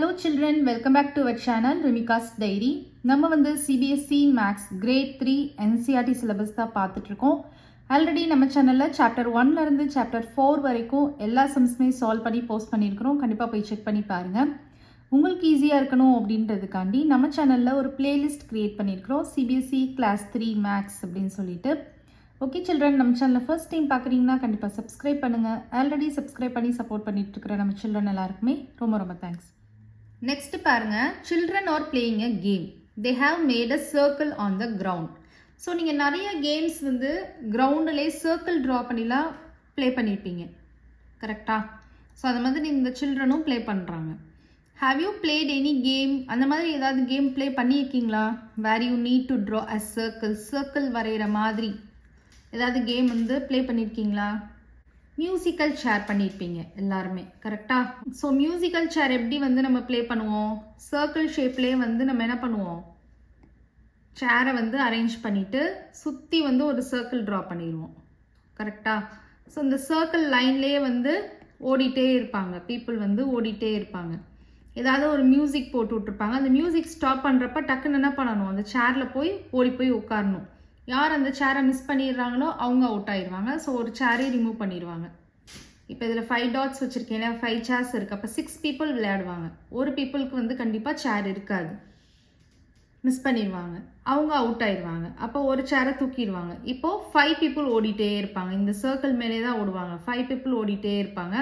Hello children, welcome back to our channel Rimika's Diary. நம்ம வந்து CBSE Maths Grade 3 NCERT syllabus தான் பார்த்துட்டு இருக்கோம். ஆல்ரெடி நம்ம சேனல்ல சாப்டர் 1ல இருந்து சாப்டர் 4 வரைக்கும் எல்லா சம்ஸ்மே சால்வ் பண்ணி போஸ்ட் பண்ணியிருக்கிறோம். கண்டிப்பாக போய் செக் பண்ணி பாருங்க. உங்களுக்கு ஈஸியாக இருக்கணும் அப்படின்றதுக்காண்டி நம்ம சேனலில் ஒரு பிளேலிஸ்ட் க்ரியேட் பண்ணியிருக்கிறோம். CBSE Class 3 Maths அப்படின்னு சொல்லிட்டு. ஓகே சில்ட்ரன், நம்ம சேனலில் ஃபர்ஸ்ட் டைம் பார்க்குறீங்கன்னா கண்டிப்பாக சப்ஸ்கிரைப் பண்ணுங்கள். ஆல்ரெடி சப்ஸ்கிரைப் பண்ணி சப்போர்ட் பண்ணிட்டு இருக்கிற நம்ம சில்ட்ரன் எல்லாருக்குமே ரொம்ப ரொம்ப தேங்க்ஸ். நெக்ஸ்ட் பாருங்க, children are playing a game. They have made a circle on the ground. So நீங்கள் நிறைய கேம்ஸ் வந்து கிரவுண்டிலே சர்க்கிள் ட்ரா பண்ணிலாம் ப்ளே பண்ணியிருப்பீங்க, கரெக்டாக? ஸோ அது மாதிரி இந்த சில்ட்ரனும் ப்ளே பண்ணுறாங்க. Have you played any game? அந்த மாதிரி ஏதாவது கேம் ப்ளே பண்ணியிருக்கீங்களா? Where you need to draw a circle வரைகிற மாதிரி ஏதாவது கேம் வந்து ப்ளே பண்ணியிருக்கீங்களா? மியூசிக்கல் சேர் பண்ணியிருப்பீங்க எல்லாருமே, கரெக்டாக? ஸோ மியூசிக்கல் சேர் எப்படி வந்து நம்ம ப்ளே பண்ணுவோம்? சர்க்கிள் ஷேப்லேயே வந்து நம்ம என்ன பண்ணுவோம், சேரை வந்து அரேஞ்ச் பண்ணிவிட்டு சுற்றி வந்து ஒரு சர்க்கிள் ட்ரா பண்ணிடுவோம், கரெக்டாக? ஸோ இந்த சர்க்கிள் லைன்லேயே வந்து ஓடிட்டே இருப்பாங்க, பீப்புள் வந்து ஓடிட்டே இருப்பாங்க. ஏதாவது ஒரு மியூசிக் போட்டு விட்ருப்பாங்க. அந்த மியூசிக் ஸ்டாப் பண்ணுறப்ப டக்குன்னு என்ன பண்ணணும், அந்த சேரில் போய் ஓடி போய் உட்காரணும். யார் அந்த சேரை மிஸ் பண்ணிடுறாங்களோ அவங்க அவுட் ஆயிடுவாங்க. ஸோ ஒரு சேரே ரிமூவ் பண்ணிடுவாங்க. இப்போ இதில் 5 டாட்ஸ் வச்சுருக்கேன், 5 சேர்ஸ் இருக்குது. அப்போ 6 பீப்புள் விளையாடுவாங்க. ஒரு பீப்புளுக்கு வந்து கண்டிப்பாக சேர் இருக்காது, மிஸ் பண்ணிடுவாங்க, அவங்க அவுட் ஆயிடுவாங்க. அப்போ ஒரு சேரை தூக்கிடுவாங்க. இப்போது 5 பீப்புள் ஓடிட்டே இருப்பாங்க. இந்த சர்க்கிள் மேலே தான் ஓடுவாங்க. 5 பீப்புள் ஓடிட்டே இருப்பாங்க.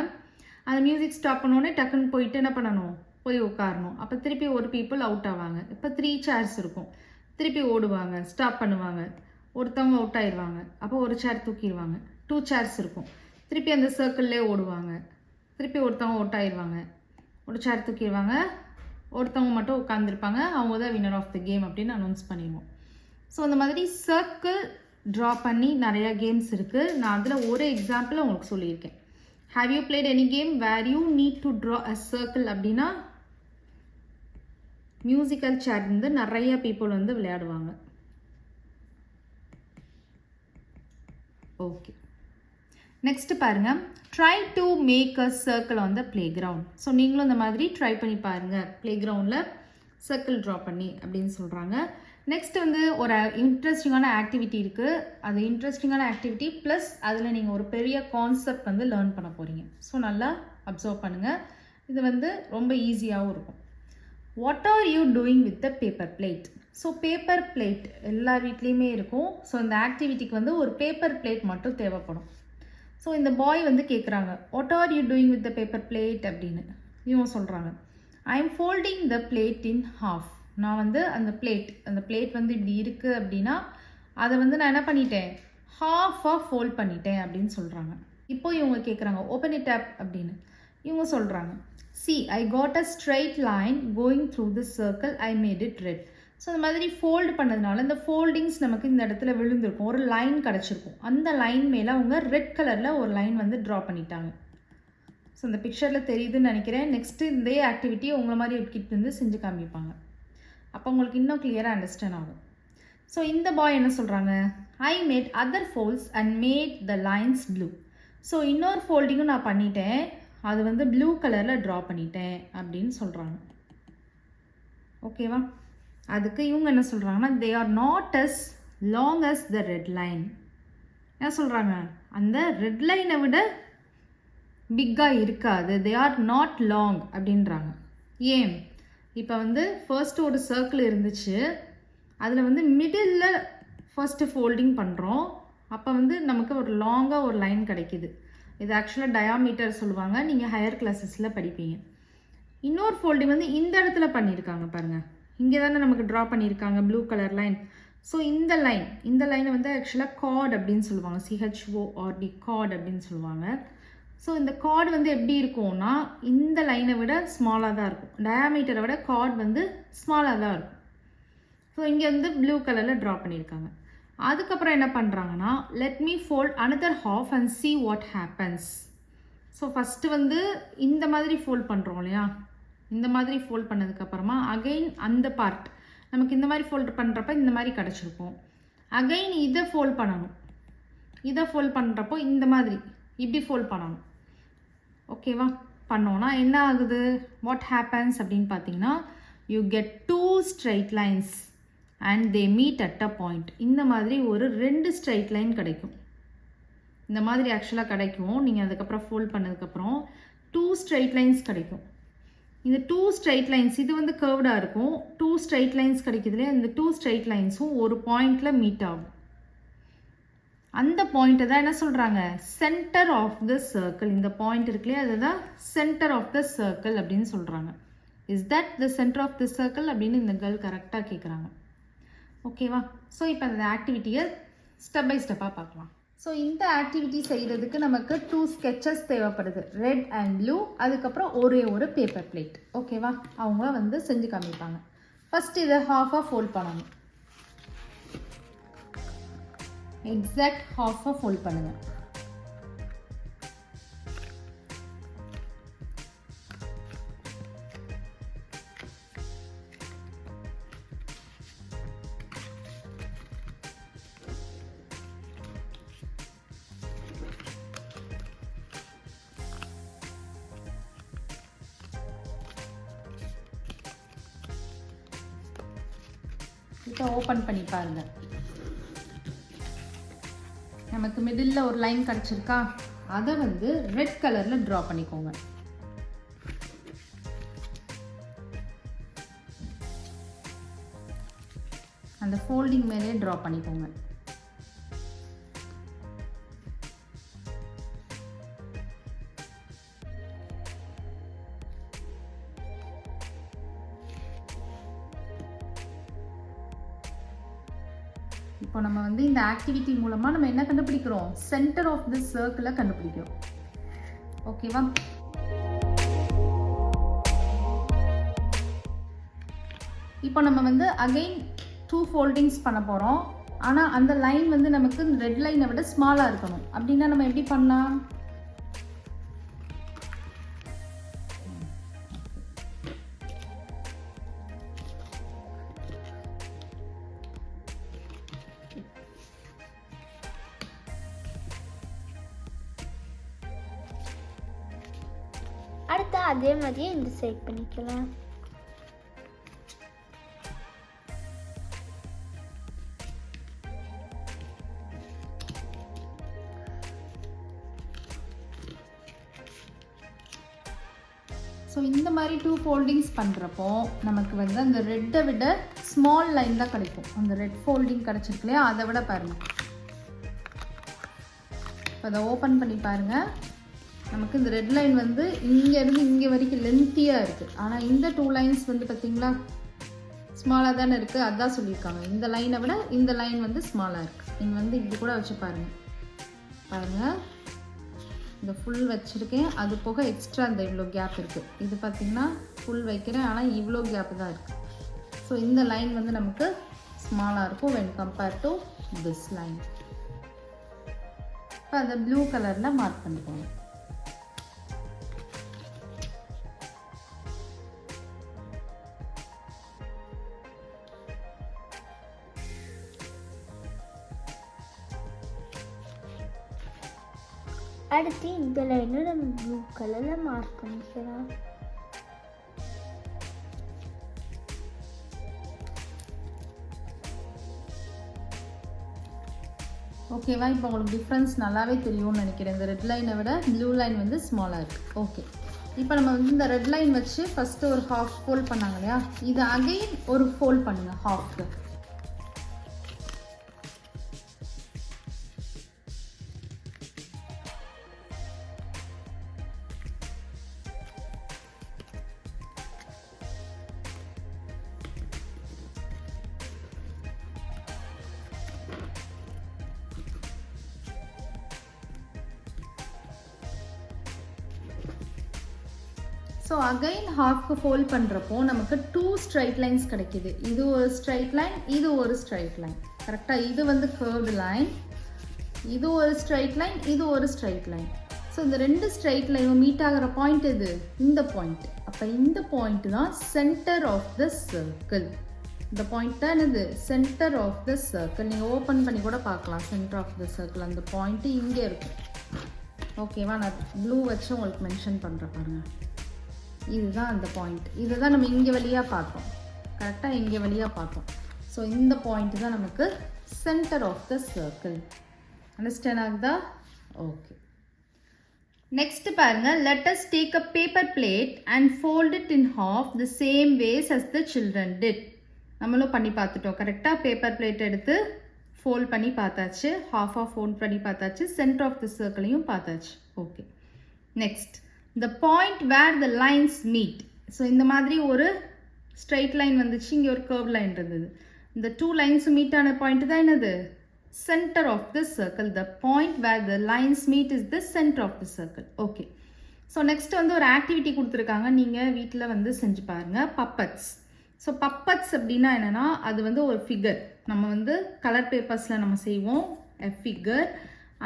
அந்த மியூசிக் ஸ்டாப் பண்ணோடனே டக்குன்னு போயிட்டு என்ன பண்ணணும், போய் உட்காரணும். அப்போ திருப்பி ஒரு பீப்புள் அவுட் ஆவாங்க. இப்போ 3 சேர்ஸ் இருக்கும். திருப்பி ஓடுவாங்க, ஸ்டாப் பண்ணுவாங்க, ஒருத்தவங்க அவுட் ஆயிடுவாங்க. அப்போ ஒரு சேர் தூக்கிடுவாங்க. 2 சேர்ஸ் இருக்கும். திருப்பி அந்த சர்க்கிள்லேயே ஓடுவாங்க. திருப்பி ஒருத்தவங்க அவுட் ஆயிடுவாங்க, ஒரு சேர் தூக்கிடுவாங்க, ஒருத்தவங்க மட்டும் உட்காந்துருப்பாங்க. அவங்க தான் வின்னர் ஆஃப் த கேம் அப்படின்னு அனௌன்ஸ் பண்ணிடுவோம். ஸோ இந்த மாதிரி சர்க்கிள் ட்ரா பண்ணி நிறையா கேம்ஸ் இருக்குது. நான் அதில் ஒரு எக்ஸாம்பிள் உங்களுக்கு சொல்லியிருக்கேன். Have you played any game where you need to draw a circle அப்படின்னா மியூசிக்கல் சேர் வந்து நிறைய பீப்புள் வந்து விளையாடுவாங்க. ஓகே, நெக்ஸ்ட் பாருங்க, try to make a circle on the playground. So நீங்களும் இந்த மாதிரி ட்ரை பண்ணி பாருங்க, பிளே கிரவுண்டில் சர்க்கிள் ட்ரா பண்ணி அப்படின்னு சொல்கிறாங்க. நெக்ஸ்ட் வந்து ஒரு இன்ட்ரெஸ்டிங்கான ஆக்டிவிட்டி இருக்குது. அது இன்ட்ரெஸ்டிங்கான ஆக்டிவிட்டி ப்ளஸ் அதில் நீங்கள் ஒரு பெரிய கான்செப்ட் வந்து லேர்ன் பண்ண போகிறீங்க. ஸோ நல்லா அப்சர்வ் பண்ணுங்கள். இது வந்து ரொம்ப ஈஸியாகவும் இருக்கும். What are you doing with the paper plate? So paper plate எல்லா வீட்லேயுமே இருக்கும். ஸோ இந்த ஆக்டிவிட்டிக்கு வந்து ஒரு பேப்பர் பிளேட் மட்டும் தேவைப்படும். ஸோ இந்த பாய் வந்து கேட்குறாங்க, what are you doing with the paper plate அப்படின்னு. இவங்க சொல்கிறாங்க, I am folding the plate in half. நான் வந்து அந்த பிளேட் வந்து இப்படி இருக்குது அப்படின்னா அதை வந்து நான் என்ன பண்ணிட்டேன், ஹாஃபாக ஃபோல்ட் பண்ணிட்டேன் அப்படின்னு சொல்கிறாங்க. இப்போ இவங்க கேட்குறாங்க, ஓப்பன் இட் அப் அப்படின்னு. இவங்க சொல்கிறாங்க, see, I got a straight line going through the circle, I made it red. So இந்த மாதிரி ஃபோல்டு பண்ணதுனால இந்த ஃபோல்டிங்ஸ் நமக்கு இந்த இடத்துல விழுந்திருக்கும், ஒரு லைன் கிடச்சிருக்கும். அந்த லைன் மேலே அவங்க ரெட் கலரில் ஒரு லைன் வந்து ட்ரா பண்ணிட்டாங்க. ஸோ இந்த பிக்சரில் தெரியுதுன்னு நினைக்கிறேன். நெக்ஸ்ட்டு இதே ஆக்டிவிட்டியை உங்களை மாதிரி ஒரு கிட் வந்து செஞ்சு காமிப்பாங்க. அப்போ உங்களுக்கு இன்னும் கிளியராக அண்டர்ஸ்டாண்ட் ஆகும். ஸோ இந்த பாய் என்ன சொல்கிறாங்க, I made other folds and made the lines blue. So இன்னொரு ஃபோல்டிங்கும் நான் பண்ணிட்டேன், அது வந்து ப்ளூ கலரில் ட்ரா பண்ணிட்டேன் அப்படின்னு சொல்கிறாங்க. ஓகேவா? அதுக்கு இவங்க என்ன சொல்கிறாங்கன்னா, they are not as long as the red line. என்ன சொல்கிறாங்க, அந்த ரெட் லைனை விட பிக்காக இருக்காது, தே ஆர் நாட் லாங் அப்படின்றாங்க. ஏன்? இப்போ வந்து ஃபர்ஸ்ட் ஒரு சர்க்கிள் இருந்துச்சு, அதில் வந்து மிடில் ஃபர்ஸ்ட்டு ஃபோல்டிங் பண்ணுறோம். அப்போ வந்து நமக்கு ஒரு லாங்காக ஒரு லைன் கிடைக்கிது. இது ஆக்சுவலாக டயாமீட்டர் சொல்லுவாங்க, நீங்கள் ஹையர் கிளாஸஸில் படிப்பீங்க. இன்னொரு ஃபோல்டிங் வந்து இந்த இடத்துல பண்ணியிருக்காங்க பாருங்கள். இங்கே தானே நமக்கு ட்ரா பண்ணியிருக்காங்க ப்ளூ கலர் லைன். ஸோ இந்த லைனை வந்து ஆக்சுவலாக கார்டு அப்படின்னு சொல்லுவாங்க, CHORD, கார்டு அப்படின்னு சொல்லுவாங்க. ஸோ இந்த கார்டு வந்து எப்படி இருக்கும்னா இந்த லைனை விட ஸ்மாலாக தான் இருக்கும், டயாமீட்டரை விட கார்டு வந்து ஸ்மாலாக தான் இருக்கும். ஸோ இங்கே வந்து ப்ளூ கலரில் ட்ரா பண்ணியிருக்காங்க. அதுக்கப்புறம் என்ன பண்ணுறாங்கன்னா, let me fold another half and see what happens. So first வந்து இந்த மாதிரி ஃபோல்ட் பண்ணுறோம் இல்லையா, இந்த மாதிரி ஃபோல்ட் பண்ணதுக்கப்புறமா அகைன் அந்த பார்ட் நமக்கு இந்த மாதிரி ஃபோல்ட் பண்ணுறப்ப இந்த மாதிரி கிடச்சிருக்கும். அகைன் இதை ஃபோல்ட் பண்ணணும், இதை ஃபோல்ட் பண்ணுறப்போ இந்த மாதிரி இப்படி ஃபோல்ட் பண்ணணும். ஓகேவா? பண்ணோன்னா என்ன ஆகுது, வாட் ஹேப்பன்ஸ் அப்படின்னு பார்த்தீங்கன்னா, you get 2 straight lines and they meet at a point. இந்த மாதிரி ஒரு 2 straight line கிடைக்கும். இந்த மாதிரி ஆக்சுவலாக கிடைக்கும். நீங்கள் அதுக்கப்புறம் ஃபோல்ட் பண்ணதுக்கப்புறம் 2 straight lines கிடைக்கும். இந்த 2 straight lines இது வந்து கர்வ்டாக இருக்கும். 2 straight lines கிடைக்குதுலையே, இந்த 2 straight linesஸும் ஒரு பாயிண்டில் மீட் ஆகும். அந்த பாயிண்ட்டை தான் என்ன சொல்கிறாங்க, சென்டர் ஆஃப் த சர்க்கிள். இந்த பாயிண்ட் இருக்குல்லையே, அதுதான் சென்டர் ஆஃப் த சர்க்கிள் அப்படின்னு சொல்கிறாங்க. Is that the centre of the circle அப்படின்னு இந்த கேர்ள் கரெக்டாக கேட்குறாங்க. ஓகேவா? ஸோ இப்போ அந்த ஆக்டிவிட்டியை ஸ்டெப் பை ஸ்டெப்பாக பார்க்கலாம். ஸோ இந்த ஆக்டிவிட்டி செய்கிறதுக்கு நமக்கு 2 sketches தேவைப்படுது, ரெட் அண்ட் ப்ளூ. அதுக்கப்புறம் ஒரே ஒரு பேப்பர் பிளேட். ஓகேவா? அவங்க வந்து செஞ்சு காமிப்பாங்க. ஃபஸ்ட் இதை ஹாஃபாக ஃபோல்ட் பண்ணணும். எக்ஸாக்ட் ஹாஃபாக ஃபோல்ட் பண்ணுங்கள். இப்போ ஓப்பன் பண்ணி பாருங்கள். நமக்கு மிடில் ஒரு லைன் கிடச்சிருக்கா, அதை வந்து ரெட் கலரில் ட்ரா பண்ணிக்கோங்க. அந்த ஃபோல்டிங் மேலே ட்ரா பண்ணிக்கோங்க. இப்போ நம்ம வந்து இந்த ஆக்டிவிட்டி மூலமாக நம்ம என்ன கண்டுபிடிக்கிறோம், சென்டர் ஆஃப் தி சர்க்கிளை கண்டுபிடிக்கிறோம். ஓகேவா? இப்போ நம்ம வந்து அகைன் 2 ஃபோல்டிங்ஸ் பண்ண போகிறோம். ஆனால் அந்த லைன் வந்து நமக்கு ரெட் லைனை விட ஸ்மாலாக இருக்கணும். அப்படின்னா நம்ம எப்படி பண்ணலாம், அடுத்து அதே மாதிரியே இந்த சைட் பண்ணிக்கலாம். ஸோ இந்த மாதிரி 2 ஃபோல்டிங்ஸ் பண்ணுறப்போ நமக்கு வந்து அந்த ரெட்டை விட ஸ்மால் லைன் தான் கிடைக்கும். அந்த ரெட் ஃபோல்டிங் கிடச்சிருக்கு இல்லையா, அதை விட பாருங்கள். இப்போ அதை ஓப்பன் பண்ணி பாருங்கள். நமக்கு இந்த ரெட் லைன் வந்து இங்கேருந்து இங்கே வரைக்கும் லென்த்தியாக இருக்குது. ஆனால் இந்த 2 லைன்ஸ் வந்து பார்த்திங்களா ஸ்மாலாக தானே இருக்குது. அதுதான் சொல்லியிருக்காங்க, இந்த லைனை விட இந்த லைன் வந்து ஸ்மாலாக இருக்குது. நீங்கள் வந்து இப்படி கூட வச்சு பாருங்கள். இந்த ஃபுல் வச்சுருக்கேன், அது போக எக்ஸ்ட்ரா இந்த இவ்வளோ கேப் இருக்குது. இது பார்த்திங்கன்னா ஃபுல் வைக்கிறேன், ஆனால் இவ்வளோ கேப் தான் இருக்குது. ஸோ இந்த லைன் வந்து நமக்கு ஸ்மாலாக இருக்கும் when compared to this line. இப்போ அதை ப்ளூ கலரில் மார்க் பண்ணிக்கோங்க. அடுத்து இந்த லைனை நம்ம ப்ளூ கலரில் மார்க் பண்ணிக்கலாம். ஓகேவா? இப்போ உங்களுக்கு டிஃப்ரென்ஸ் நல்லாவே தெரியும்னு நினைக்கிறேன். இந்த ரெட் லைனை விட ப்ளூ லைன் வந்து ஸ்மாலாக இருக்குது. ஓகே, இப்போ நம்ம வந்து இந்த ரெட் லைன் வச்சு ஃபஸ்ட்டு ஒரு ஹாஃப் ஃபோல்ட் பண்ணாங்க இல்லையா, இது அகைன் ஒரு ஃபோல்ட் பண்ணுங்கள் ஹாஃப்க்கு. ஸோ அகைன் ஹாஃப்க்கு ஃபோல்ட் பண்ணுறப்போ நமக்கு 2 straight lines கிடைக்கிது. இது ஒரு ஸ்ட்ரைட் லைன், இது ஒரு ஸ்ட்ரைட் லைன். கரெக்டாக இது வந்து கர்வ்டு லைன், இது ஒரு ஸ்ட்ரைட் லைன், இது ஒரு ஸ்ட்ரைட் லைன். ஸோ இந்த 2 ஸ்ட்ரைட் லைனும் மீட் ஆகிற பாயிண்ட் இது இந்த பாயிண்ட். அப்போ இந்த பாயிண்ட் தான் சென்டர் ஆஃப் த சர்க்கிள். இந்த பாயிண்ட் தான் என்னது, சென்டர் ஆஃப் த சர்க்கிள். நீங்கள் ஓப்பன் பண்ணி கூட பார்க்கலாம் சென்டர் ஆஃப் த சர்க்கிள். அந்த பாயிண்ட்டு இங்கே இருக்கும். ஓகேவா? நான் ப்ளூ வச்சு உங்களுக்கு மென்ஷன் பண்ணுறேன் பாருங்கள். இதுதான் அந்த பாயிண்ட். இதை தான் நம்ம இங்கே வழியாக பார்த்தோம். கரெக்டாக இங்கே வழியாக பார்த்தோம். ஸோ இந்த பாயிண்ட் தான் நமக்கு centre of the circle. Understand ஆகுதா? ஓகே. நெக்ஸ்ட் பாருங்க, let us take a paper plate and fold it in half the same ways as the children did. நம்மளும் பண்ணி பார்த்துட்டோம். கரெக்டாக பேப்பர் பிளேட் எடுத்து ஃபோல்ட் பண்ணி பார்த்தாச்சு, ஹாஃபாக ஃபோல்ட் பண்ணி பார்த்தாச்சு, சென்டர் ஆஃப் த சர்க்கிளையும் பார்த்தாச்சு. Okay. Next, the point where the lines meet. So இந்த மாதிரி ஒரு ஸ்ட்ரைட் லைன் வந்துச்சு, இங்கே ஒரு கர்வ் லைன் இருந்தது. இந்த டூ லைன்ஸ் மீட் ஆன பாயிண்ட் தான் என்னது? Center of the circle. The point where the lines meet is the center of the circle. Okay. So next வந்து ஒரு ஆக்டிவிட்டி கொடுத்துருக்காங்க, நீங்கள் வீட்டில் வந்து செஞ்சு பாருங்கள். பப்பட்ஸ். ஸோ பப்பட்ஸ் அப்படின்னா என்னென்னா, அது வந்து ஒரு ஃபிகர். நம்ம வந்து கலர் பேப்பர்ஸில் நம்ம செய்வோம் ஃபிகர்.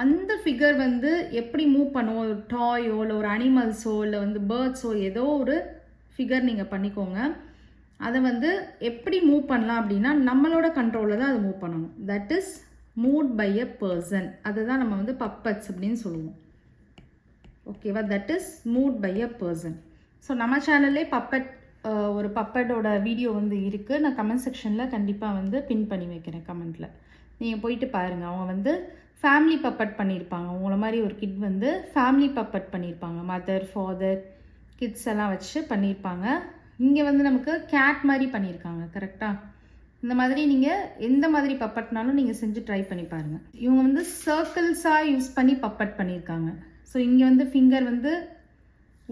அந்த ஃபிகர் வந்து எப்படி மூவ் பண்ணுவோம், ஒரு டாயோ இல்லை ஒரு அனிமல்ஸோ இல்லை வந்து பேர்ட்ஸோ ஏதோ ஒரு ஃபிகர் நீங்கள் பண்ணிக்கோங்க. அதை வந்து எப்படி மூவ் பண்ணலாம் அப்படின்னா, நம்மளோட கண்ட்ரோலில் தான் அதை மூவ் பண்ணணும். That is moved by a person. அதுதான் நம்ம வந்து பப்பட்ஸ் அப்படின்னு சொல்லுவோம். ஓகேவா? That is moved by a person. So நம்ம சேனல்லே ஒரு பப்பட்டோட வீடியோ வந்து இருக்குது. நான் கமெண்ட் செக்ஷனில் கண்டிப்பாக வந்து பின் பண்ணி வைக்கிறேன் கமெண்ட்டில். நீங்கள் போயிட்டு பாருங்கள். அவங்க வந்து ஃபேமிலி பப்பட் பண்ணியிருப்பாங்க. உங்களை மாதிரி ஒரு கிட் வந்து ஃபேமிலி பப்பட் பண்ணியிருப்பாங்க. மதர், ஃபாதர், கிட்ஸ் எல்லாம் வச்சு பண்ணியிருப்பாங்க. இங்கே வந்து நமக்கு கேட் மாதிரி பண்ணியிருக்காங்க. கரெக்டாக? இந்த மாதிரி நீங்கள் எந்த மாதிரி பப்பட்னாலும் நீங்கள் செஞ்சு ட்ரை பண்ணி பாருங்கள். இவங்க வந்து சர்க்கிள்ஸாக யூஸ் பண்ணி பப்பட் பண்ணியிருக்காங்க. ஸோ இங்கே வந்து ஃபிங்கர் வந்து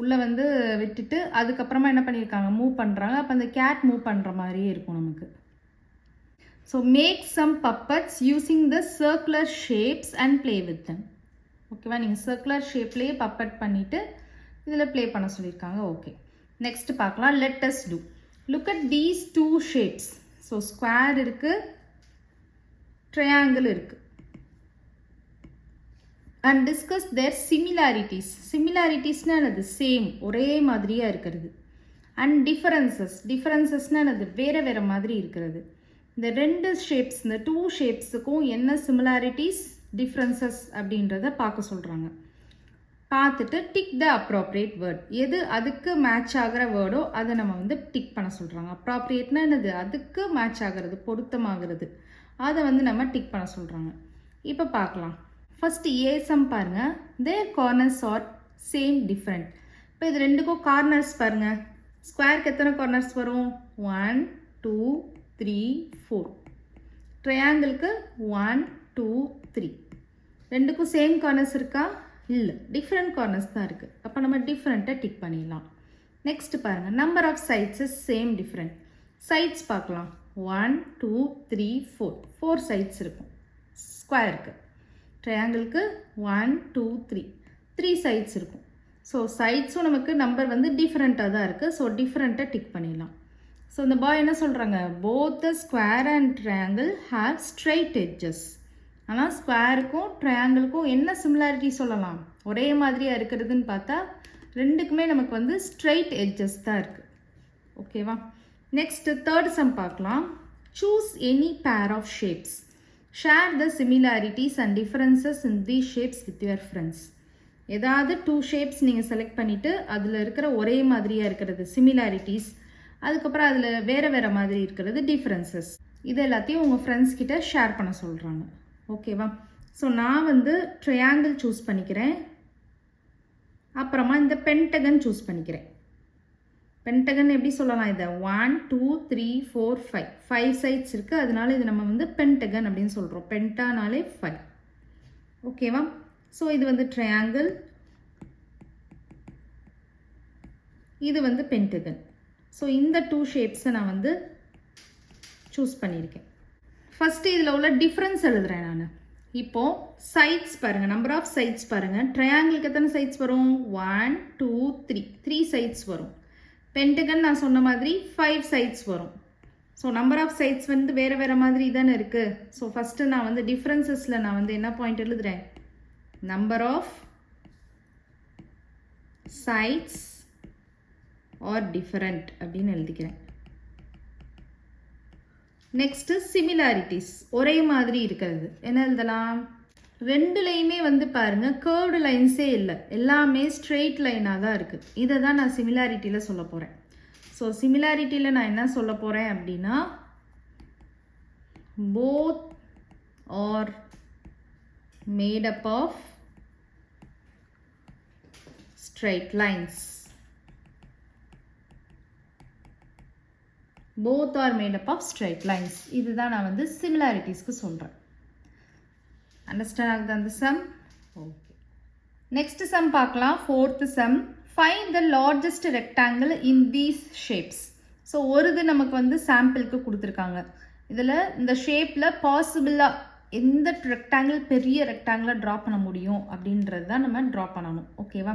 உள்ளே வந்து விட்டுட்டு அதுக்கப்புறமா என்ன பண்ணியிருக்காங்க, மூவ் பண்ணுறாங்க. அப்போ அந்த கேட் மூவ் பண்ணுற மாதிரியே இருக்கும் நமக்கு. So make some puppets using the circular shapes and play with them. ஓகேவா? நீங்கள் சர்க்குலர் ஷேப்லேயே பப்பட் பண்ணிவிட்டு இதில் ப்ளே பண்ண சொல்லியிருக்காங்க. ஓகே. நெக்ஸ்ட் பார்க்கலாம். Let us do. Look at these two shapes. So square இருக்குது, ட்ரையாங்கிள் இருக்குது. And discuss their similarities. சிமிலாரிட்டிஸ்னால் என்னது? சேம், ஒரே மாதிரியாக இருக்கிறது. அண்ட் டிஃபரன்சஸ்னால் என்னது? வேறு வேறு மாதிரி இருக்கிறது. இந்த ரெண்டு ஷேப்ஸ், இந்த டூ ஷேப்ஸுக்கும் என்ன சிமிலாரிட்டிஸ், டிஃப்ரென்சஸ் அப்படின்றத பார்க்க சொல்கிறாங்க. பார்த்துட்டு டிக் த அப்ராப்ரியேட் வேர்ட். எது அதுக்கு மேட்ச் ஆகிற வேர்டோ அதை நம்ம வந்து டிக் பண்ண சொல்கிறாங்க. அப்ராப்ரியேட்னா என்னது? அதுக்கு மேட்ச் ஆகிறது, பொருத்தமாகிறது. அதை வந்து நம்ம டிக் பண்ண சொல்கிறாங்க. இப்போ பார்க்கலாம். ஃபஸ்ட்டு ஏ சம் பாருங்கள். தேர் கார்னர்ஸ் ஆர் சேம் டிஃப்ரெண்ட். இப்போ இது ரெண்டுக்கும் கார்னர்ஸ் பாருங்கள். ஸ்கொயருக்கு எத்தனை கார்னர்ஸ் வரும்? 1 2 3 4. ட்ரையாங்கிளுக்கு 1 2 3. ரெண்டுக்கும் சேம் கார்னர்ஸ் இருக்கா? இல்லை, டிஃப்ரெண்ட் கார்னர்ஸ் தான் இருக்குது. அப்போ நம்ம டிஃப்ரெண்ட்டை டிக் பண்ணிடலாம். நெக்ஸ்ட் பாருங்கள். Number of sides is same different. Sides பார்க்கலாம். 1 2 3 4. 4 சைட்ஸ் இருக்கும் ஸ்கொயருக்கு. ட்ரையாங்கிளுக்கு 1 2 3. 3 சைட்ஸ் இருக்கும். ஸோ சைட்ஸும் நமக்கு நம்பர் வந்து டிஃப்ரெண்ட்டாக தான் இருக்குது. ஸோ டிஃப்ரெண்ட்டை டிக் பண்ணிடலாம். ஸோ இந்த பாய் என்ன சொல்கிறாங்க? Both the square and triangle have straight edges. ஆனால் ஸ்கொயருக்கும் ட்ரையாங்கிளுக்கும் என்ன சிமிலாரிட்டி சொல்லலாம்? ஒரே மாதிரியாக இருக்கிறதுன்னு பார்த்தா ரெண்டுக்குமே நமக்கு வந்து ஸ்ட்ரைட் எட்ஜஸ் தான் இருக்குது. ஓகேவா? நெக்ஸ்ட் தேர்ட் சம் பார்க்கலாம். Choose any pair of shapes. Share the similarities and differences in these shapes with your friends. ஏதாவது 2 ஷேப்ஸ் நீங்கள் செலக்ட் பண்ணிவிட்டு அதில் இருக்கிற ஒரே மாதிரியாக இருக்கிறது சிமிலாரிட்டிஸ், அதுக்கப்புறம் அதில் வேறு வேறு மாதிரி இருக்கிறது டிஃப்ரென்சஸ். இது எல்லாத்தையும் உங்கள் ஃப்ரெண்ட்ஸ் கிட்ட ஷேர் பண்ண சொல்கிறாங்க. ஓகேவா? ஸோ நான் வந்து ட்ரையாங்கிள் சூஸ் பண்ணிக்கிறேன். அப்புறமா இந்த பென்டகன் சூஸ் பண்ணிக்கிறேன். பென்டகன் எப்படி சொல்லலாம்? இதை 1 2 3 4 5 5 சைட்ஸ் இருக்குது. அதனால இது நம்ம வந்து பென்டகன் அப்படின்னு சொல்கிறோம். பென்டானாலே 5. ஓகேவா? ஸோ இது வந்து ட்ரையாங்கிள், இது வந்து பென்டகன். ஸோ இந்த 2 ஷேப்ஸை நான் வந்து சூஸ் பண்ணியிருக்கேன். ஃபஸ்ட்டு இதில் உள்ள டிஃப்ரென்ஸ் எழுதுகிறேன் நான். இப்போது சைட்ஸ் பாருங்கள், நம்பர் ஆஃப் சைட்ஸ் பாருங்கள். ட்ரையாங்கிளுக்கு எத்தனை சைட்ஸ் வரும்? 1 2 3. 3 சைட்ஸ் வரும். பென்டகன் நான் சொன்ன மாதிரி 5 சைட்ஸ் வரும். ஸோ நம்பர் ஆஃப் சைட்ஸ் வந்து வேறு வேறு மாதிரி தானே இருக்குது. ஸோ ஃபஸ்ட்டு நான் வந்து டிஃப்ரென்சஸில் நான் வந்து என்ன பாயிண்ட் எழுதுகிறேன்? Number of sides are different அப்படின்னு எழுதிக்கிறேன். நெக்ஸ்ட்டு சிமிலாரிட்டிஸ், ஒரே மாதிரி இருக்கிறது. என்ன எழுதலாம்? ரெண்டுலேயுமே வந்து பாருங்கள் கேர்வ்டு லைன்ஸே இல்லை, எல்லாமே ஸ்ட்ரெயிட் லைனாக தான் இருக்குது. இதை தான் நான் சிமிலாரிட்டியில் சொல்ல போகிறேன். ஸோ சிமிலாரிட்டியில் நான் என்ன சொல்ல போகிறேன் அப்படின்னா, both are made up of straight lines. Both are made up of straight lines. இதுதான் நான் வந்து similarities-க்கு சொல்கிறேன். Understand ஆகுது அந்த sum? Okay. Next sum பார்க்கலாம். Fourth sum. Find the largest rectangle in these shapes. So ஒரு இது நமக்கு வந்து சாம்பிளுக்கு கொடுத்துருக்காங்க. இதில் இந்த ஷேப்பில் பாசிபிளாக எந்த ரெக்டாங்கிள் பெரிய ரெக்டாங்கிளாக ட்ரா பண்ண முடியும் அப்படின்றது தான் நம்ம ட்ரா பண்ணணும். ஓகேவா?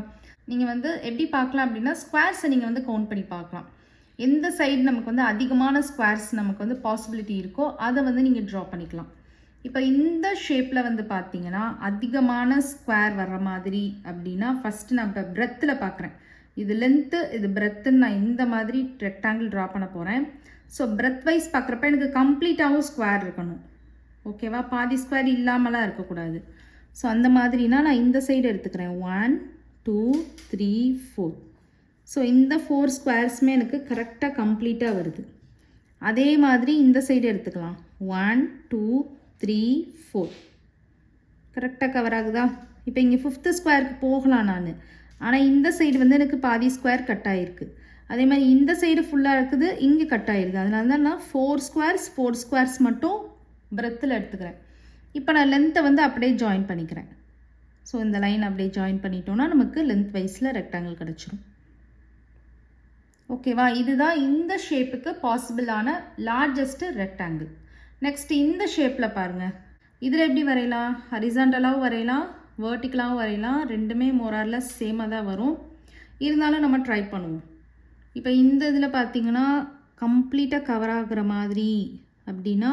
நீங்கள் வந்து எப்படி பார்க்கலாம் அப்படின்னா, ஸ்கொயர்ஸை நீங்கள் வந்து கவுண்ட் பண்ணி பார்க்கலாம். எந்த சைடு நமக்கு வந்து அதிகமான ஸ்கொயர்ஸ் நமக்கு வந்து பாசிபிலிட்டி இருக்கோ அதை வந்து நீங்கள் ட்ரா பண்ணிக்கலாம். இப்போ இந்த ஷேப்பில் வந்து பார்த்தீங்கன்னா அதிகமான ஸ்கொயர் வர்ற மாதிரி அப்படின்னா, ஃபஸ்ட்டு நான் இப்போ பிரெத்தில் பார்க்குறேன். இது லென்த்து, இது பிரெத்துன்னு நான் இந்த மாதிரி ரெக்டாங்கிள் ட்ரா பண்ண போகிறேன். ஸோ பிரெத் வைஸ் பார்க்குறப்ப எனக்கு கம்ப்ளீட்டாகவும் ஸ்கொயர் இருக்கணும். ஓகேவா? பாதி ஸ்கொயர் இல்லாமலாம் இருக்கக்கூடாது. ஸோ அந்த மாதிரினா நான் இந்த சைடு எடுத்துக்கிறேன். 1 2 3 4. ஸோ இந்த 4 ஸ்கொயர்ஸுமே எனக்கு கரெக்டாக கம்ப்ளீட்டாக வருது. அதே மாதிரி இந்த சைடு எடுத்துக்கலாம். 1 2 3 4 கரெக்டாக கவர் ஆகுதா? இப்போ இங்கே 5th ஸ்கொயருக்கு போகலாம் நான், ஆனால் இந்த சைடு வந்து எனக்கு பாதி ஸ்கொயர் கட் ஆகிருக்கு. அதே மாதிரி இந்த சைடு ஃபுல்லாக இருக்குது, இங்கே கட் ஆகிருக்கு. அதனால தான் நான் 4 ஸ்கொயர்ஸ் மட்டும் பிரெத்தில் எடுத்துக்கிறேன். இப்போ நான் லென்த்தை வந்து அப்படியே ஜாயின் பண்ணிக்கிறேன். ஸோ இந்த லைன் அப்படியே ஜாயின் பண்ணிட்டோன்னா நமக்கு லென்த் வைஸில் ரெக்டாங்கிள் கிடச்சிரும். ஓகேவா? இதுதான் இந்த ஷேப்புக்கு பாசிபிளான லார்ஜஸ்ட்டு ரெக்டாங்கிள். நெக்ஸ்ட் இந்த ஷேப்பில் பாருங்கள். இதில் எப்படி வரையலாம்? ஹரிசாண்டலாகவும் வரையலாம், வேர்ட்டிக்கலாகவும் வரையலாம். ரெண்டுமே மோரார்லெஸ் சேமாக தான் வரும். இருந்தாலும் நம்ம ட்ரை பண்ணுவோம். இப்போ இந்த இதில் பார்த்தீங்கன்னா கம்ப்ளீட்டாக கவர் ஆகுற மாதிரி அப்படின்னா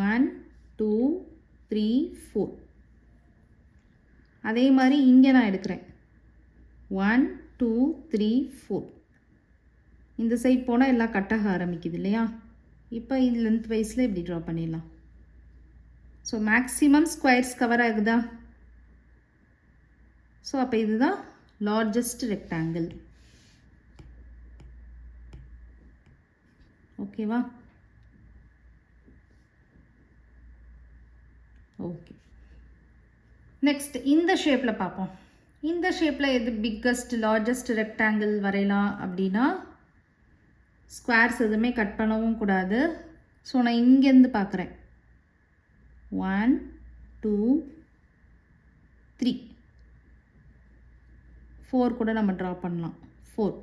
1 2 3 4. அதே மாதிரி இங்கே நான் எடுக்கிறேன் 1 2 3 4. இந்த சைட் போனால் எல்லாம் கட்டாக ஆரம்பிக்குது இல்லையா? இப்போ இது லென்த் வைஸில் இப்படி ட்ரா பண்ணிடலாம். ஸோ மேக்ஸிமம் ஸ்கொயர்ஸ் கவர் ஆகுதா? ஸோ அப்போ இதுதான் லார்ஜஸ்ட் ரெக்டாங்கிள். ஓகேவா? ஓகே. நெக்ஸ்ட் இந்த ஷேப்பில் பார்ப்போம். இந்த ஷேப்பில் எது பிக்கஸ்ட் லார்ஜஸ்ட் ரெக்டாங்கிள் வரையலாம் அப்படின்னா, ஸ்கொயர்ஸ் எதுவுமே கட் பண்ணவும் கூடாது. ஸோ நான் இங்கேருந்து பார்க்குறேன். 1 2 3 4 கூட நம்ம ட்ரா பண்ணலாம். 4.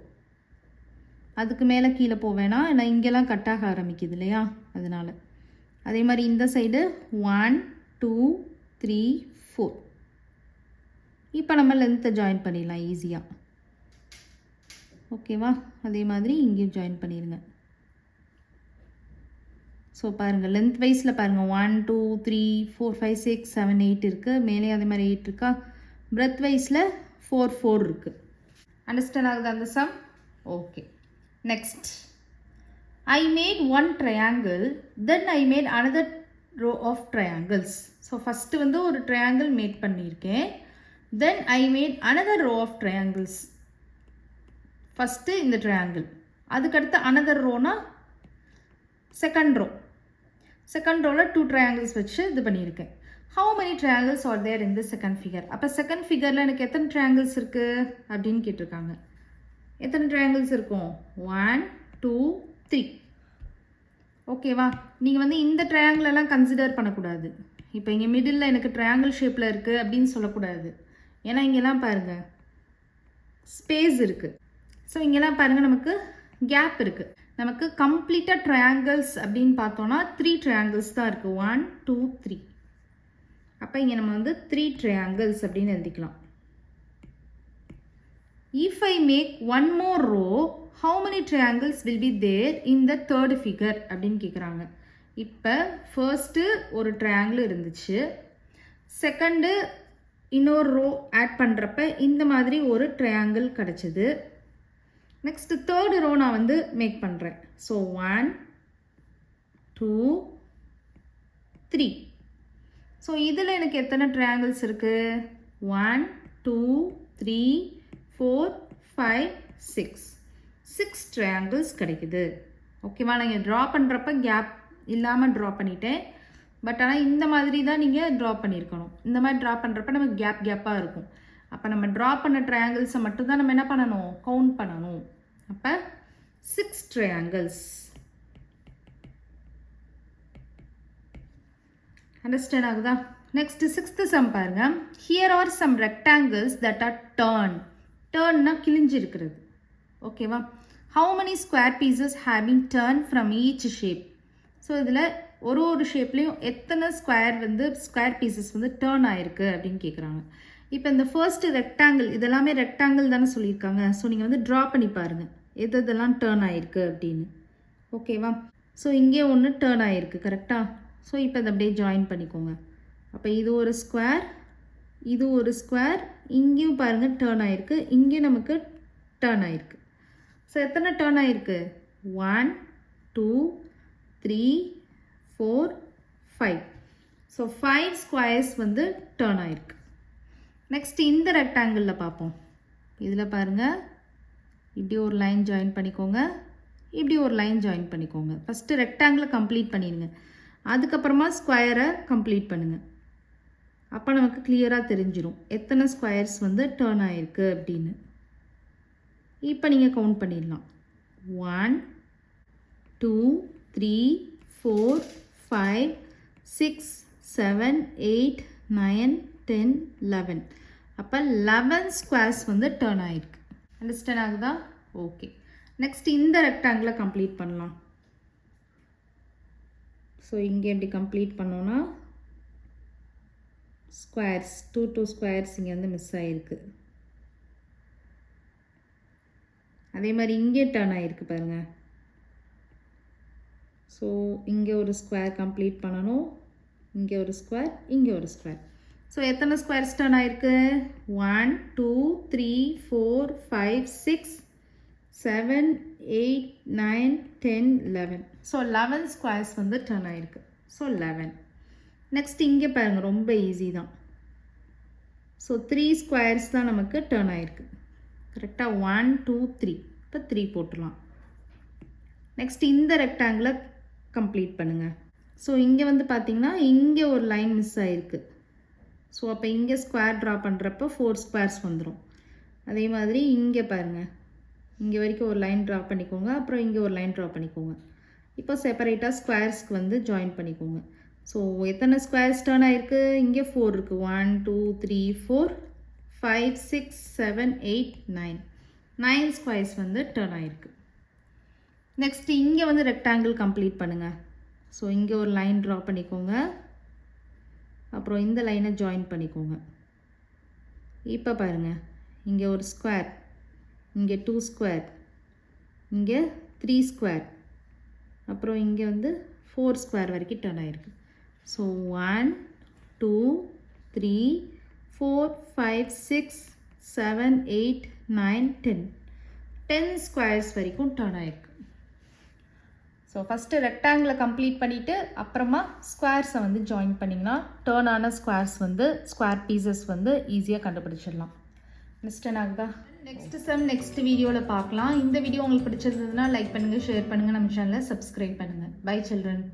அதுக்கு மேலே கீழே போவேனா, நான் இங்கெல்லாம் கட்டாக ஆரம்பிக்குது இல்லையா? அதனால் அதே மாதிரி இந்த சைடு 1 2 3 4. இப்போ நம்ம லென்த்தை ஜாயின் பண்ணிடலாம் ஈஸியாக. ஓகேவா? அதே மாதிரி இங்கேயும் ஜாயின் பண்ணிடுங்க. ஸோ பாருங்கள் லென்த் வைஸில் பாருங்கள் 1 2 3 4 5 6 7 8 இருக்குது. மேலே அதே மாதிரி 8 இருக்கா? பிரெத் வைஸில் 4 4 இருக்குது. அண்டர்ஸ்டாண்ட் ஆகுது அந்த sum? Okay. Next, I made one triangle, then I made another row of triangles. So first வந்து ஒரு ட்ரையாங்கிள் மேட் பண்ணியிருக்கேன். Then I made another row of triangles. First இந்த ட்ரையாங்கிள், அதுக்கடுத்து another ரோனா செகண்ட் ரோ. செகண்ட் ரோவில் 2 triangles வச்சு இது பண்ணியிருக்கேன். How many triangles are there in the second figure? அப்போ செகண்ட் ஃபிகரில் எனக்கு எத்தனை ட்ரையாங்கிள்ஸ் இருக்குது அப்படின்னு கேட்டிருக்காங்க. எத்தனை ட்ரையாங்கிள்ஸ் இருக்கும்? 1 2 3. ஓகேவா? நீங்கள் வந்து இந்த ட்ரையாங்கிள் எல்லாம் கன்சிடர் பண்ணக்கூடாது. இப்போ இங்கே மிடில் எனக்கு ட்ரையாங்கிள் ஷேப்பில் இருக்குது அப்படின்னு சொல்லக்கூடாது. ஏன்னா இங்கெல்லாம் பாருங்கள் ஸ்பேஸ் இருக்குது. ஸோ இங்கெல்லாம் பாருங்கள் நமக்கு கேப் இருக்குது. நமக்கு கம்ப்ளீட்டாக ட்ரையாங்கிள்ஸ் அப்படின்னு பார்த்தோன்னா 3 ட்ரையாங்கிள்ஸ் தான் இருக்குது. 1 2 3. அப்போ இங்கே நம்ம வந்து 3 ட்ரையாங்கிள்ஸ் அப்படின்னு எழுதிக்கலாம். If I make one more row, how many triangles will be there in the third figure அப்படின்னு கேட்குறாங்க. இப்போ ஃபர்ஸ்ட்டு ஒரு ட்ரையாங்கிள் இருந்துச்சு, செகண்டு இன்னொரு ரோ ஆட் பண்ணுறப்ப இந்த மாதிரி ஒரு ட்ரையாங்கிள் கிடச்சிது. நெக்ஸ்ட்டு தேர்டு ரோ நான் வந்து மேக் பண்ணுறேன். ஸோ 1 2 3. ஸோ இதில் எனக்கு எத்தனை ட்ரையாங்கிள்ஸ் இருக்குது? 1 2 3 4 5 6 6 ட்ரையாங்கிள்ஸ் கிடைக்குது. ஓகேவா? நான் இங்கே ட்ரா பண்ணுறப்ப கேப் இல்லாமல் ட்ரா பண்ணிட்டேன். பட் ஆனால் இந்த மாதிரி தான் நீங்கள் ட்ரா பண்ணியிருக்கணும். இந்த மாதிரி ட்ரா பண்ணுறப்ப நம்ம கேப்பாக இருக்கும். அப்போ நம்ம ட்ரா பண்ண ட்ரையாங்கிள்ஸை மட்டும்தான் நம்ம என்ன பண்ணணும்? கவுண்ட் பண்ணணும். அப்போ 6 ட்ரையாங்கிள்ஸ். அண்டர்ஸ்டாண்ட் ஆகுதா? நெக்ஸ்ட் 6th சம் பாருங்க. Here are some rectangles that are டர்ன்னா கிழிஞ்சு இருக்கிறது. ஓகேவா? How many square pieces have been torn from each shape. So இதில் ஒரு ஷேப்லேயும் எத்தனை ஸ்கொயர் பீசஸ் வந்து டர்ன் ஆயிருக்கு அப்படின்னு கேட்குறாங்க. இப்போ இந்த ஃபர்ஸ்ட் ரெக்டாங்கிள், இதெல்லாமே ரெக்டாங்கிள் தானே சொல்லியிருக்காங்க. ஸோ நீங்கள் வந்து ட்ரா பண்ணி பாருங்கள் எதெல்லாம் டர்ன் ஆயிருக்கு அப்படின்னு. ஓகேவா? ஸோ இங்கே ஒன்று டர்ன் ஆயிருக்கு. கரெக்டாக? ஸோ இப்போ இதை அப்படியே ஜாயின் பண்ணிக்கோங்க. அப்போ இது ஒரு ஸ்கொயர், இது ஒரு ஸ்கொயர், இங்கேயும் பாருங்கள் டர்ன் ஆயிருக்கு, இங்கேயும் நமக்கு டர்ன் ஆயிருக்கு. ஸோ எத்தனை டர்ன் ஆயிருக்கு? 1 2 3 4 5. ஸோ 5 ஸ்கொயர்ஸ் வந்து டர்ன் ஆயிருக்கு. நெக்ஸ்ட் இந்த ரெக்டாங்கிளில் பார்ப்போம். இதில் பாருங்கள், இப்படி ஒரு லைன் ஜாயின் பண்ணிக்கோங்க, இப்படி ஒரு லைன் ஜாயின் பண்ணிக்கோங்க. ஃபஸ்ட்டு ரெக்டாங்கிளை கம்ப்ளீட் பண்ணிடுங்க, அதுக்கப்புறமா ஸ்கொயரை கம்ப்ளீட் பண்ணுங்கள். அப்போ நமக்கு கிளியராக தெரிஞ்சிடும் எத்தனை ஸ்கொயர்ஸ் வந்து டர்ன் ஆயிருக்கு அப்படின்னு. இப்போ நீங்கள் கவுண்ட் பண்ணிடலாம். 1 2 3 4 5 6 7 8 9 10 11. அப்போ 11 ஸ்கொயர்ஸ் வந்து டர்ன் ஆயிருக்கு. அண்டர்ஸ்டாண்ட் ஆகுதா? ஓகே. நெக்ஸ்ட் இந்த ரெக்டாங்கிளை கம்ப்ளீட் பண்ணலாம். ஸோ இங்கே எப்படி கம்ப்ளீட் பண்ணோன்னா ஸ்கொயர்ஸ் 2 ஸ்கொயர்ஸ் இங்கே வந்து மிஸ் ஆகிருக்கு. அதே மாதிரி இங்கே டர்ன் ஆகிருக்கு பாருங்கள். ஸோ இங்கே ஒரு ஸ்கொயர் கம்ப்ளீட் பண்ணணும், இங்கே ஒரு ஸ்கொயர், இங்கே ஒரு ஸ்கொயர். ஸோ எத்தனை ஸ்கொயர்ஸ் டர்ன் ஆகிருக்கு? 1 2 3 4 5 6 7 8 9 10 11. ஸோ 11 ஸ்கொயர்ஸ் வந்து டர்ன் ஆகிருக்கு. ஸோ 11. நெக்ஸ்ட் இங்கே பாருங்கள், ரொம்ப ஈஸி தான். ஸோ 3 ஸ்கொயர்ஸ் தான் நமக்கு டர்ன் ஆகிருக்கு. கரெக்டாக? 1 2 3. இப்போ 3 போட்டுடலாம். நெக்ஸ்ட் இந்த ரெக்டாங்கிளை கம்ப்ளீட் பண்ணுங்கள். ஸோ இங்கே வந்து பார்த்திங்கன்னா இங்கே ஒரு லைன் மிஸ் ஆகிருக்கு. ஸோ அப்போ இங்கே ஸ்கொயர் ட்ரா பண்ணுறப்போ 4 ஸ்கொயர்ஸ் வந்துடும். அதே மாதிரி இங்கே பாருங்கள், இங்கே வரைக்கும் ஒரு லைன் ட்ரா பண்ணிக்கோங்க, அப்புறம் இங்கே ஒரு லைன் ட்ரா பண்ணிக்கோங்க. இப்போ செப்பரேட்டாக ஸ்கொயர்ஸ்க்கு வந்து ஜாயின் பண்ணிக்கோங்க. ஸோ எத்தனை ஸ்கொயர்ஸ் டர்ன் ஆகிருக்கு? இங்கே 4 இருக்குது. 1 2 3 4 5 6 7 8 9. 9 ஸ்கொயர்ஸ் வந்து டர்ன் ஆகிருக்கு. நெக்ஸ்ட் இங்கே வந்து ரெக்டாங்கிள் கம்ப்ளீட் பண்ணுங்கள். ஸோ இங்கே ஒரு லைன் ட்ரா பண்ணிக்கோங்க, அப்புறம் இந்த லைனை ஜாயின் பண்ணிக்கோங்க. இப்போ பாருங்கள், இங்கே ஒரு ஸ்கொயர், இங்கே 2 ஸ்கொயர், இங்கே 3 ஸ்கொயர், அப்புறம் இங்கே வந்து 4 ஸ்கொயர் வரைக்கும் டர்ன் ஆகிருக்கு. ஸோ 1 2 3 4 5 6 7 8 9 10 ஸ்கொயர்ஸ் வரைக்கும் டர்ன் ஆகிருக்கு. ஸோ ஃபஸ்ட்டு ரெக்டாங்கிளை கம்ப்ளீட் பண்ணிவிட்டு அப்புறமா ஸ்கொயர்ஸை வந்து ஜாயின் பண்ணிங்கன்னா டர்ன் ஆன ஸ்கொயர்ஸ் வந்து ஸ்கொயர் பீசஸ் வந்து ஈஸியாக கண்டுபிடிச்சிடலாம். அண்டர்ஸ்டாண்ட் ஆகுதா? நெக்ஸ்ட் சம் நெக்ஸ்ட் வீடியோவில் பார்க்கலாம். இந்த வீடியோ உங்களுக்கு பிடிச்சிருந்ததுன்னா லைக் பண்ணுங்கள், ஷேர் பண்ணுங்கள், நம்ம சேனலை சப்ஸ்கிரைப் பண்ணுங்கள். Bye children.